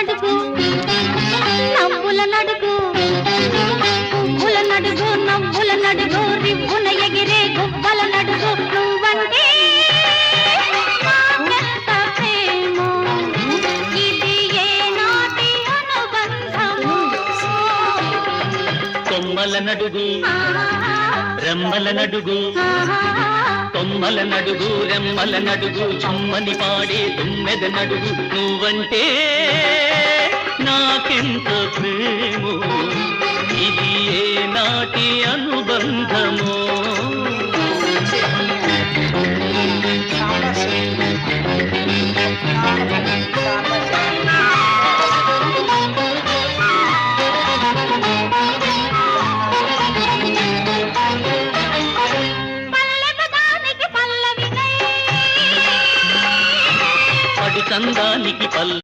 నడుగు నవ్వుల నడుగు పువ్వుల నడుగు నవ్వుల నడుగు రివ్వున ఎగిరే గువ్వల నడుగు నువ్వంటే నాకెంత ప్రేమో ఇది ఏనాటి అనుబంధమో కొమ్మల నడుగు రెమ్మల నడుగు కొమ్మల నడుగు రెమ్మల నడుగు చుమ్మని పాడే తుమ్మెద నడుగు నువ్వంటే నాకెంత ప్రేమో ఇది ఏ నాటి అనుబంధం